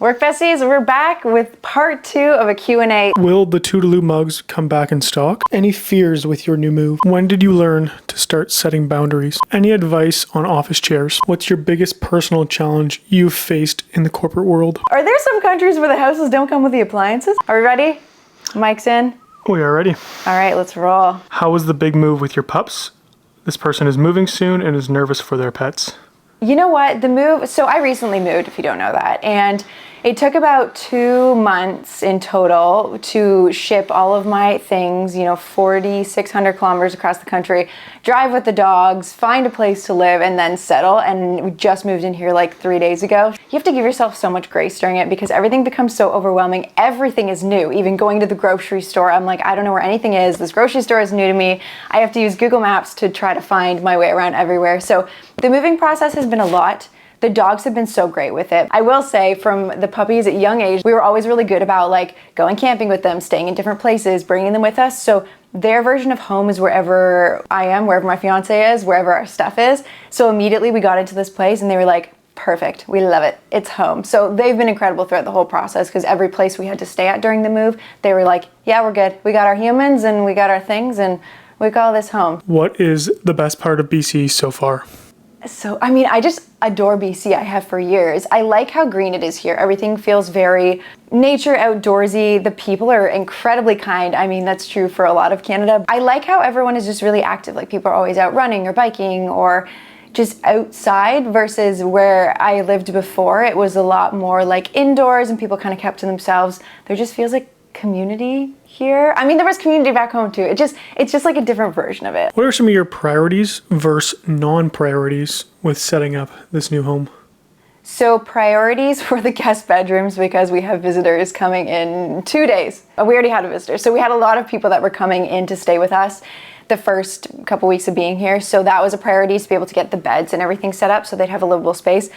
Work Besties, we're back with part 2 of a Q&A. Will the Toodaloo mugs come back in stock? Any fears with your new move? When did you learn to start setting boundaries? Any advice on office chairs? What's your biggest personal challenge you've faced in the corporate world? Are there some countries where the houses don't come with the appliances? Are we ready? Mic's in. We are ready. All right, let's roll. How was the big move with your pups? This person is moving soon and is nervous for their pets. You know what, the move, so I recently moved, if you don't know that, and it took about 2 months in total to ship all of my things, 4,600 kilometers across the country, drive with the dogs, find a place to live, and then settle. And we just moved in here like 3 days ago. You have to give yourself so much grace during it because everything becomes so overwhelming. Everything is new. Even going to the grocery store, I'm like, I don't know where anything is. This grocery store is new to me. I have to use Google Maps to try to find my way around everywhere. So the moving process has been a lot. The dogs have been so great with it. I will say from the puppies at young age, we were always really good about like going camping with them, staying in different places, bringing them with us. So their version of home is wherever I am, wherever my fiance is, wherever our stuff is. So immediately we got into this place and they were like, perfect, we love it, it's home. So they've been incredible throughout the whole process because every place we had to stay at during the move, they were like, yeah, we're good. We got our humans and we got our things and we call this home. What is the best part of BC so far? So, I just adore BC. I have for years. I like how green it is here. Everything feels very nature, outdoorsy. The people are incredibly kind. That's true for a lot of Canada. I like how everyone is just really active. Like people are always out running or biking or just outside versus where I lived before. It was a lot more like indoors and people kind of kept to themselves. There just feels like community here. There was community back home too. It's just like a different version of it. What are some of your priorities versus non-priorities with setting up this new home? So priorities for the guest bedrooms because we have visitors coming in 2 days. We already had a visitor. So we had a lot of people that were coming in to stay with us the first couple weeks of being here. So that was a priority to be able to get the beds and everything set up so they'd have a livable space.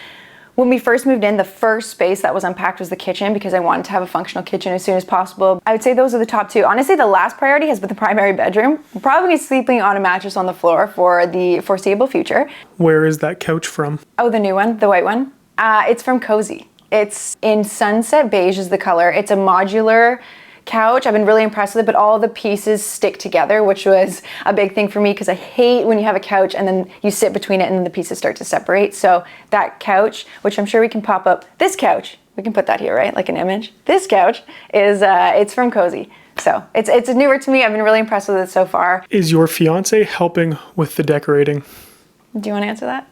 When we first moved in, the first space that was unpacked was the kitchen because I wanted to have a functional kitchen as soon as possible. I would say those are the top 2. Honestly, the last priority has been the primary bedroom. I'm probably sleeping on a mattress on the floor for the foreseeable future. Where is that couch from? Oh, the new one, the white one. It's from Cozy. It's in sunset beige is the color. It's a modular couch. I've been really impressed with it, but all the pieces stick together, which was a big thing for me because I hate when you have a couch and then you sit between it and then the pieces start to separate. So that couch, which I'm sure we can pop up, this couch, we can put that here, right? Like an image. This couch is, it's from Cozy. So it's newer to me. I've been really impressed with it so far. Is your fiance helping with the decorating? Do you want to answer that?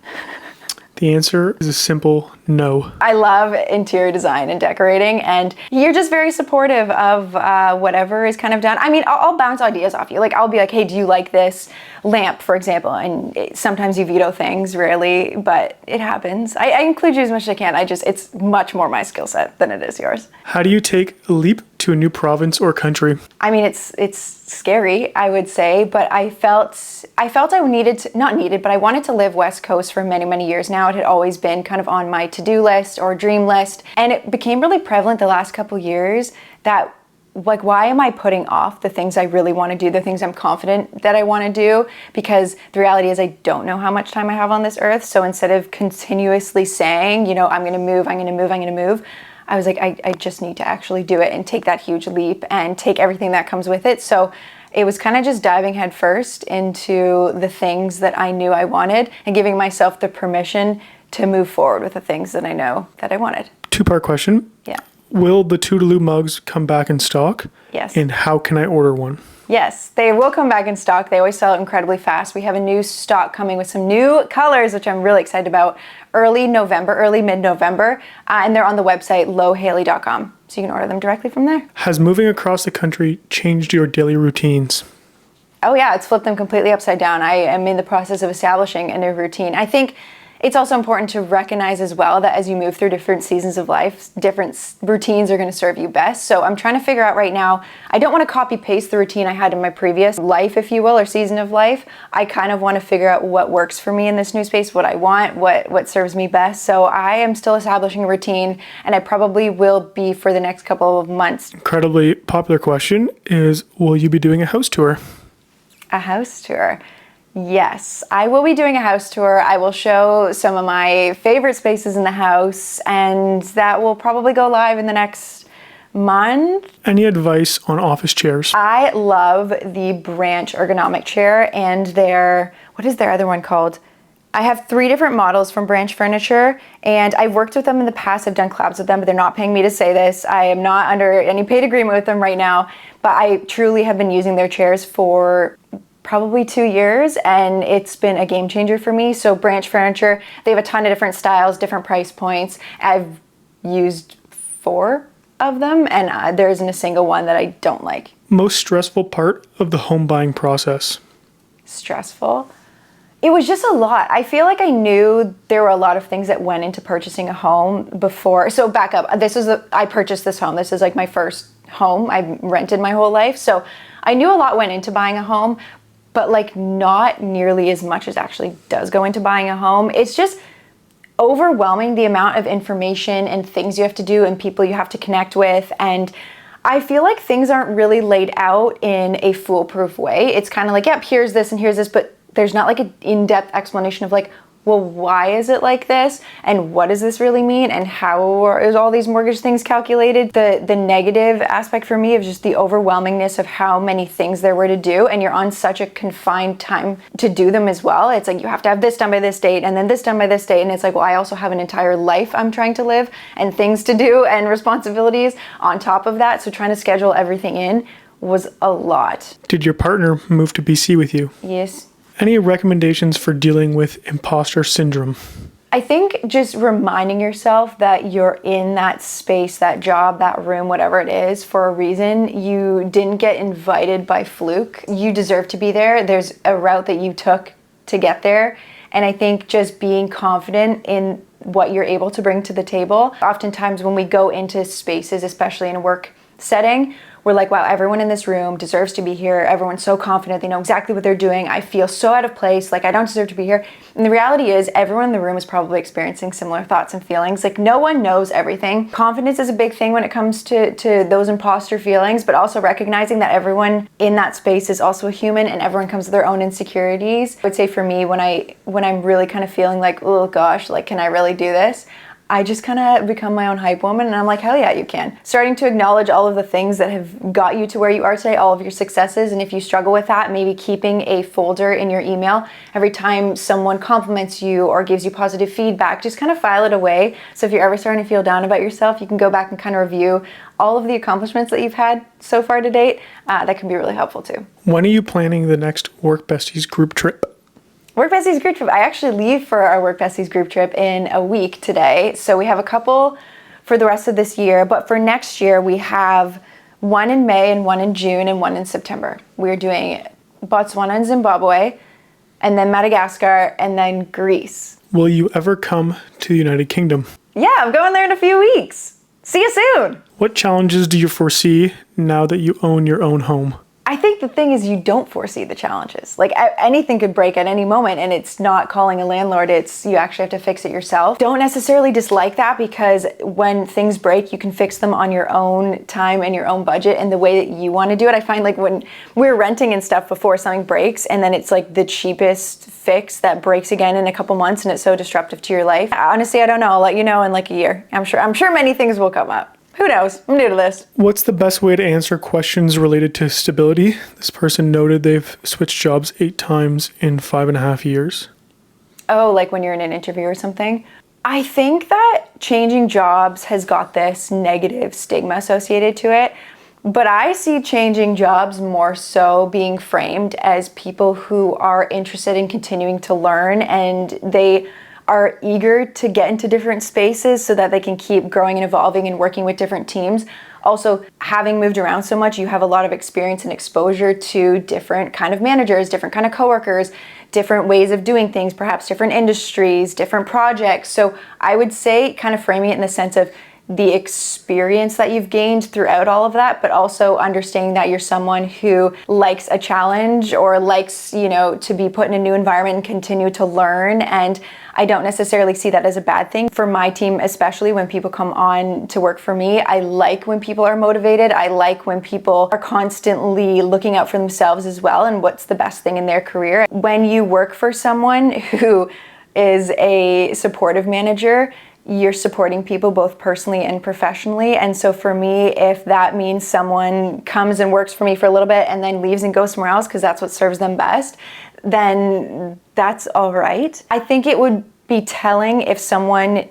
The answer is a simple no. I love interior design and decorating, and you're just very supportive of whatever is kind of done. I'll bounce ideas off you. Like, I'll be like, hey, do you like this lamp, for example? And sometimes you veto things, rarely, but it happens. I include you as much as I can. It's much more my skill set than it is yours. How do you take a leap to a new province or country? It's scary, I would say, but I felt I needed to, not needed, but I wanted to live West Coast for many, many years now. It had always been kind of on my to-do list or dream list. And it became really prevalent the last couple years that like, why am I putting off the things I really want to do, the things I'm confident that I want to do? Because the reality is I don't know how much time I have on this earth. So instead of continuously saying, I'm going to move, I'm going to move, I'm going to move, I was like, I just need to actually do it and take that huge leap and take everything that comes with it. So it was kind of just diving headfirst into the things that I knew I wanted and giving myself the permission to move forward with the things that I know that I wanted. 2-part question. Yeah. Will the Toodaloo mugs come back in stock? Yes. And how can I order one? Yes, they will come back in stock. They always sell incredibly fast. We have a new stock coming with some new colors, which I'm really excited about, early mid-November. And they're on the website, lowhaley.com. So you can order them directly from there. Has moving across the country changed your daily routines? Oh yeah, it's flipped them completely upside down. I am in the process of establishing a new routine. I think it's also important to recognize as well that as you move through different seasons of life, different routines are going to serve you best. So I'm trying to figure out right now, I don't want to copy paste the routine I had in my previous life, if you will, or season of life. I kind of want to figure out what works for me in this new space, what I want, what serves me best. So I am still establishing a routine, and I probably will be for the next couple of months. Incredibly popular question is, will you be doing a house tour? A house tour. Yes, I will be doing a house tour. I will show some of my favorite spaces in the house, and that will probably go live in the next month. Any advice on office chairs? I love the Branch ergonomic chair and what is their other one called? I have 3 different models from Branch Furniture, and I've worked with them in the past. I've done collabs with them, but they're not paying me to say this. I am not under any paid agreement with them right now, but I truly have been using their chairs for probably 2 years, and it's been a game changer for me. So Branch Furniture, they have a ton of different styles, different price points. I've used 4 of them, and there isn't a single one that I don't like. Most stressful part of the home buying process? Stressful? It was just a lot. I feel like I knew there were a lot of things that went into purchasing a home before. So back up, I purchased this home. This is like my first home. I rented my whole life. So I knew a lot went into buying a home, but like not nearly as much as actually does go into buying a home. It's just overwhelming, the amount of information and things you have to do and people you have to connect with. And I feel like things aren't really laid out in a foolproof way. It's kind of like, yep, here's this and here's this, but there's not like an in-depth explanation of like, well, why is it like this? And what does this really mean? And how is all these mortgage things calculated? The negative aspect for me is just the overwhelmingness of how many things there were to do. And you're on such a confined time to do them as well. It's like you have to have this done by this date and then this done by this date. And it's like, well, I also have an entire life I'm trying to live and things to do and responsibilities on top of that. So trying to schedule everything in was a lot. Did your partner move to BC with you? Yes. Any recommendations for dealing with imposter syndrome? I think just reminding yourself that you're in that space, that job, that room, whatever it is, for a reason. You didn't get invited by fluke. You deserve to be there. There's a route that you took to get there. And I think just being confident in what you're able to bring to the table. Oftentimes when we go into spaces, especially in a work setting, we're like, wow, everyone in this room deserves to be here. Everyone's so confident. They know exactly what they're doing. I feel so out of place. Like, I don't deserve to be here. And the reality is everyone in the room is probably experiencing similar thoughts and feelings. Like, no one knows everything. Confidence is a big thing when it comes to those imposter feelings, but also recognizing that everyone in that space is also a human and everyone comes with their own insecurities. I would say for me, when I'm really kind of feeling like, oh gosh, like, can I really do this? I just kind of become my own hype woman, and I'm like, hell yeah, you can. Starting to acknowledge all of the things that have got you to where you are today, all of your successes, and if you struggle with that, maybe keeping a folder in your email every time someone compliments you or gives you positive feedback, just kind of file it away. So if you're ever starting to feel down about yourself, you can go back and kind of review all of the accomplishments that you've had so far to date. That can be really helpful too. When are you planning the next Work Besties group trip? Work Besties group trip. I actually leave for our Work Besties group trip in a week today. So we have a couple for the rest of this year, but for next year we have one in May and one in June and one in September. We're doing Botswana and Zimbabwe, and then Madagascar, and then Greece. Will you ever come to the United Kingdom? Yeah, I'm going there in a few weeks. See you soon. What challenges do you foresee now that you own your own home? I think the thing is you don't foresee the challenges. Like anything could break at any moment, and it's not calling a landlord, it's you actually have to fix it yourself. Don't necessarily dislike that, because when things break, you can fix them on your own time and your own budget and the way that you want to do it. I find like when we're renting and stuff before something breaks, and then it's like the cheapest fix that breaks again in a couple months and it's so disruptive to your life. Honestly, I don't know. I'll let you know in like a year. I'm sure many things will come up. Who knows? I'm new to this. What's the best way to answer questions related to stability? This person noted they've switched jobs 8 times in 5.5 years. Oh, like when you're in an interview or something? I think that changing jobs has got this negative stigma associated to it, but I see changing jobs more so being framed as people who are interested in continuing to learn, and they are eager to get into different spaces so that they can keep growing and evolving and working with different teams. Also, having moved around so much, you have a lot of experience and exposure to different kind of managers, different kind of coworkers, different ways of doing things, perhaps different industries, different projects. So I would say kind of framing it in the sense of the experience that you've gained throughout all of that, but also understanding that you're someone who likes a challenge or likes, to be put in a new environment and continue to learn. And I don't necessarily see that as a bad thing. For my team, especially when people come on to work for me, I like when people are motivated. I like when people are constantly looking out for themselves as well and what's the best thing in their career. When you work for someone who is a supportive manager, you're supporting people both personally and professionally. And so for me, if that means someone comes and works for me for a little bit and then leaves and goes somewhere else because that's what serves them best, then that's all right. I think it would be telling if someone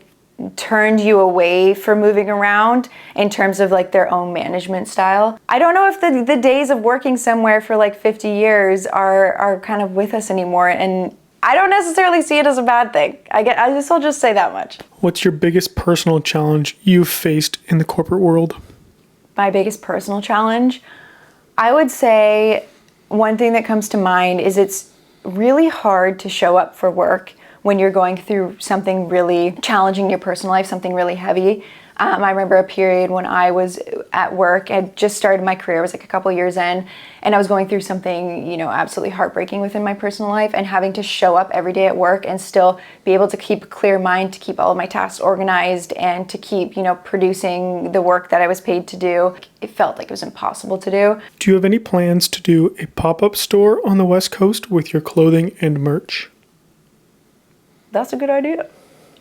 turned you away for moving around in terms of like their own management style. I don't know if the days of working somewhere for like 50 years are kind of with us anymore, and I don't necessarily see it as a bad thing. I'll just say that much. What's your biggest personal challenge you've faced in the corporate world? My biggest personal challenge? I would say one thing that comes to mind is it's really hard to show up for work when you're going through something really challenging in your personal life, something really heavy. I remember a period when I was at work. I just started my career. I was like a couple years in, and I was going through something, absolutely heartbreaking within my personal life, and having to show up every day at work and still be able to keep a clear mind, to keep all of my tasks organized, and to keep, producing the work that I was paid to do. It felt like it was impossible to do. Do you have any plans to do a pop-up store on the West Coast with your clothing and merch? That's a good idea.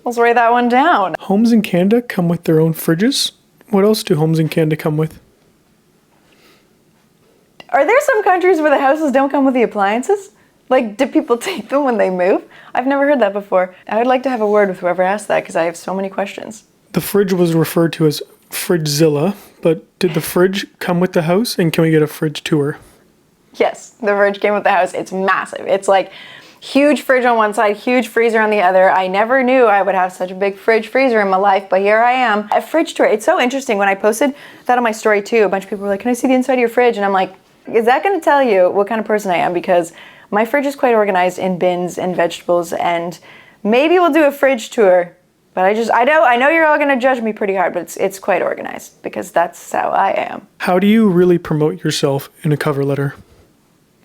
Let's write that one down. Homes in Canada come with their own fridges. What else do homes in Canada come with? Are there some countries where the houses don't come with the appliances? Like, do people take them when they move? I've never heard that before. I would like to have a word with whoever asked that because I have so many questions. The fridge was referred to as Fridgezilla, but did the fridge come with the house, and can we get a fridge tour? Yes, the fridge came with the house. It's massive. It's like huge fridge on one side, huge freezer on the other. I never knew I would have such a big fridge freezer in my life, but here I am. A fridge tour. It's so interesting. When I posted that on my story too, a bunch of people were like, can I see the inside of your fridge? And I'm like, is that going to tell you what kind of person I am? Because my fridge is quite organized in bins and vegetables, and maybe we'll do a fridge tour. But I know you're all going to judge me pretty hard, but it's quite organized because that's how I am. How do you really promote yourself in a cover letter?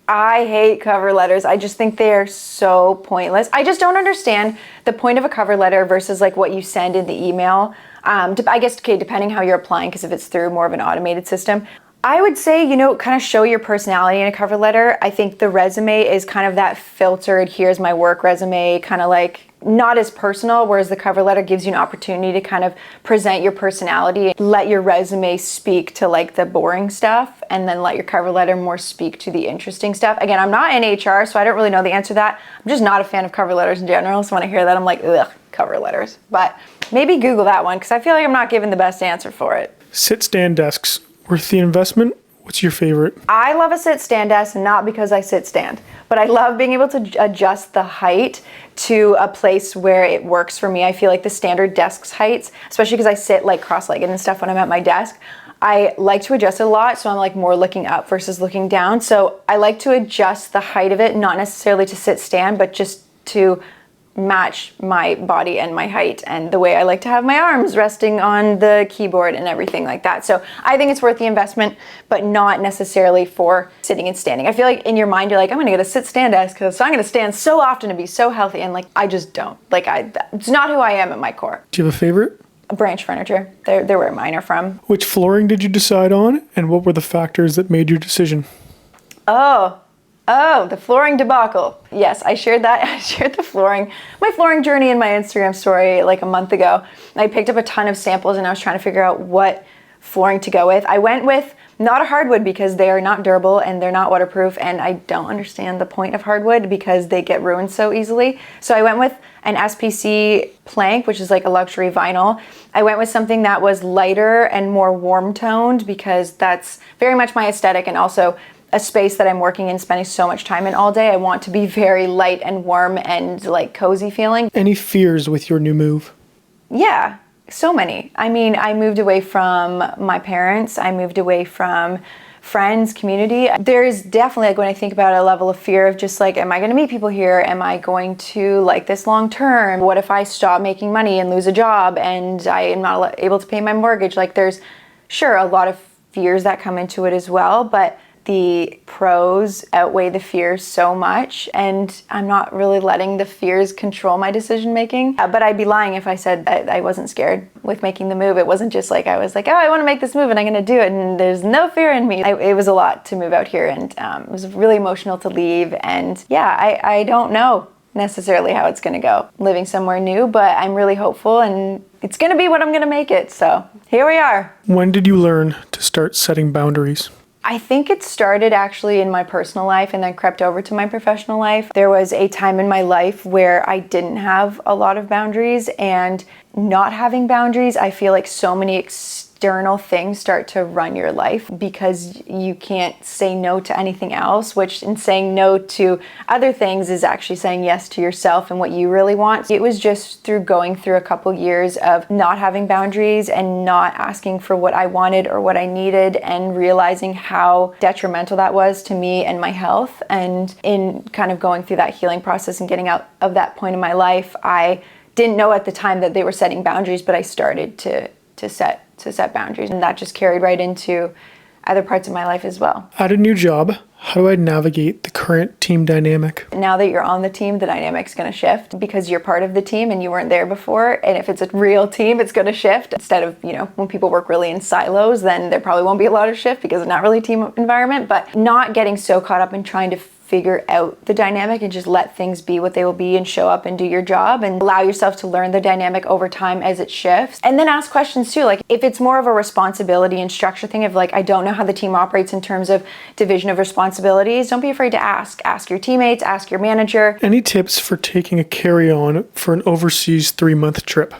I hate cover letters. I just think they are so pointless. I just don't understand the point of a cover letter versus like what you send in the email. I guess, depending how you're applying, because if it's through more of an automated system. I would say, kind of show your personality in a cover letter. I think the resume is kind of that filtered, here's my work resume, kind of like not as personal, whereas the cover letter gives you an opportunity to kind of present your personality, let your resume speak to like the boring stuff, and then let your cover letter more speak to the interesting stuff. Again, I'm not in HR, so I don't really know the answer to that. I'm just not a fan of cover letters in general, so when I hear that, I'm like, ugh, cover letters. But maybe Google that one, because I feel like I'm not giving the best answer for it. Sit-stand desks. Worth the investment? What's your favorite? I love a sit-stand desk, not because I sit-stand, but I love being able to adjust the height to a place where it works for me. I feel like the standard desk's heights, especially because I sit like cross-legged and stuff when I'm at my desk, I like to adjust it a lot, so I'm like more looking up versus looking down. So I like to adjust the height of it, not necessarily to sit-stand, but just to match my body and my height and the way I like to have my arms resting on the keyboard and everything like that. So I think it's worth the investment, but not necessarily for sitting and standing. I feel like in your mind, you're like, I'm gonna get a sit-stand desk because I'm gonna stand so often to be so healthy. And like, I just don't. Like, it's not who I am at my core. Do you have a favorite? Branch furniture. They're where mine are from. Which flooring did you decide on, and what were the factors that made your decision? Oh, the flooring debacle. Yes, I shared that. I shared my flooring journey in my Instagram story like a month ago. I picked up a ton of samples and I was trying to figure out what flooring to go with. I went with not a hardwood because they are not durable and they're not waterproof, and I don't understand the point of hardwood because they get ruined so easily. So I went with an SPC plank, which is like a luxury vinyl. I went with something that was lighter and more warm toned because that's very much my aesthetic, and also a space that I'm working in, spending so much time in all day. I want to be very light and warm and like cozy feeling. Any fears with your new move? Yeah, so many. I mean, I moved away from my parents. I moved away from friends, community. There's definitely, like when I think about it, a level of fear of just like, am I going to meet people here? Am I going to like this long term? What if I stop making money and lose a job and I am not able to pay my mortgage? Like there's sure a lot of fears that come into it as well, but the pros outweigh the fears so much, and I'm not really letting the fears control my decision making. But I'd be lying if I said that I wasn't scared with making the move. It wasn't just like I was like, oh, I want to make this move and I'm going to do it, and there's no fear in me. It was a lot to move out here, and it was really emotional to leave. And yeah, I don't know necessarily how it's going to go living somewhere new, but I'm really hopeful, and it's going to be what I'm going to make it. So here we are. When did you learn to start setting boundaries? I think it started actually in my personal life and then crept over to my professional life. There was a time in my life where I didn't have a lot of boundaries, and not having boundaries, I feel like so many external things start to run your life because you can't say no to anything else, which in saying no to other things is actually saying yes to yourself and what you really want. It was just through going through a couple years of not having boundaries and not asking for what I wanted or what I needed, and realizing how detrimental that was to me and my health. And in kind of going through that healing process and getting out of that point in my life, I didn't know at the time that they were setting boundaries, but I started to set boundaries, and that just carried right into other parts of my life as well. At a new job, how do I navigate the current team dynamic? Now that you're on the team, the dynamic's going to shift because you're part of the team and you weren't there before. And if it's a real team, it's going to shift. Instead of, when people work really in silos, then there probably won't be a lot of shift because it's not really a team environment. But not getting so caught up in trying to figure out the dynamic, and just let things be what they will be and show up and do your job, and allow yourself to learn the dynamic over time as it shifts. And then ask questions too. Like if it's more of a responsibility and structure thing of like, I don't know how the team operates in terms of division of responsibilities, don't be afraid to ask. Ask your teammates, ask your manager. Any tips for taking a carry-on for an overseas 3-month trip?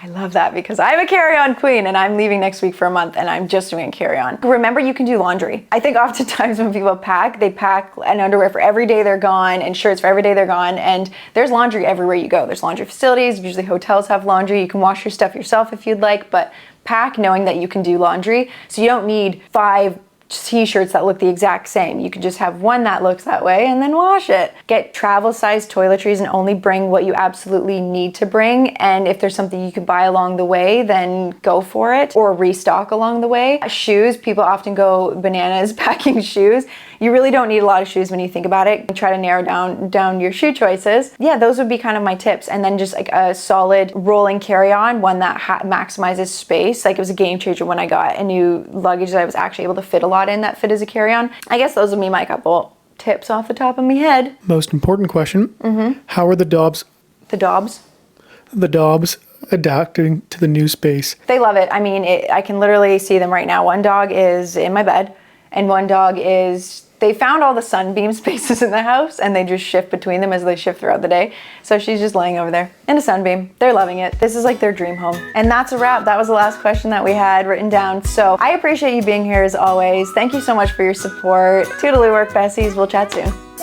I love that because I'm a carry-on queen, and I'm leaving next week for a month and I'm just doing carry-on. Remember, you can do laundry. I think oftentimes when people pack, they pack an underwear for every day they're gone and shirts for every day they're gone, and there's laundry everywhere you go. There's laundry facilities, usually hotels have laundry. You can wash your stuff yourself if you'd like, but pack knowing that you can do laundry. So you don't need 5 t-shirts that look the exact same. You could just have one that looks that way and then wash it. Get travel size toiletries and only bring what you absolutely need to bring. And if there's something you could buy along the way, then go for it, or restock along the way. Shoes, people often go bananas packing shoes. You really don't need a lot of shoes when you think about it. Try to narrow down your shoe choices. Yeah, those would be kind of my tips. And then just like a solid rolling carry-on, one that maximizes space. Like it was a game changer when I got a new luggage that I was actually able to fit a lot in that fit as a carry-on. I guess those would be my couple tips off the top of my head. Most important question. How are the Dobbs adapting to the new space? They love it. I mean, I can literally see them right now. One dog is in my bed, and one dog they found all the sunbeam spaces in the house, and they just shift between them as they shift throughout the day. So she's just laying over there in a sunbeam. They're loving it. This is like their dream home. And that's a wrap. That was the last question that we had written down. So I appreciate you being here as always. Thank you so much for your support. Toodaloo work, Besties. We'll chat soon.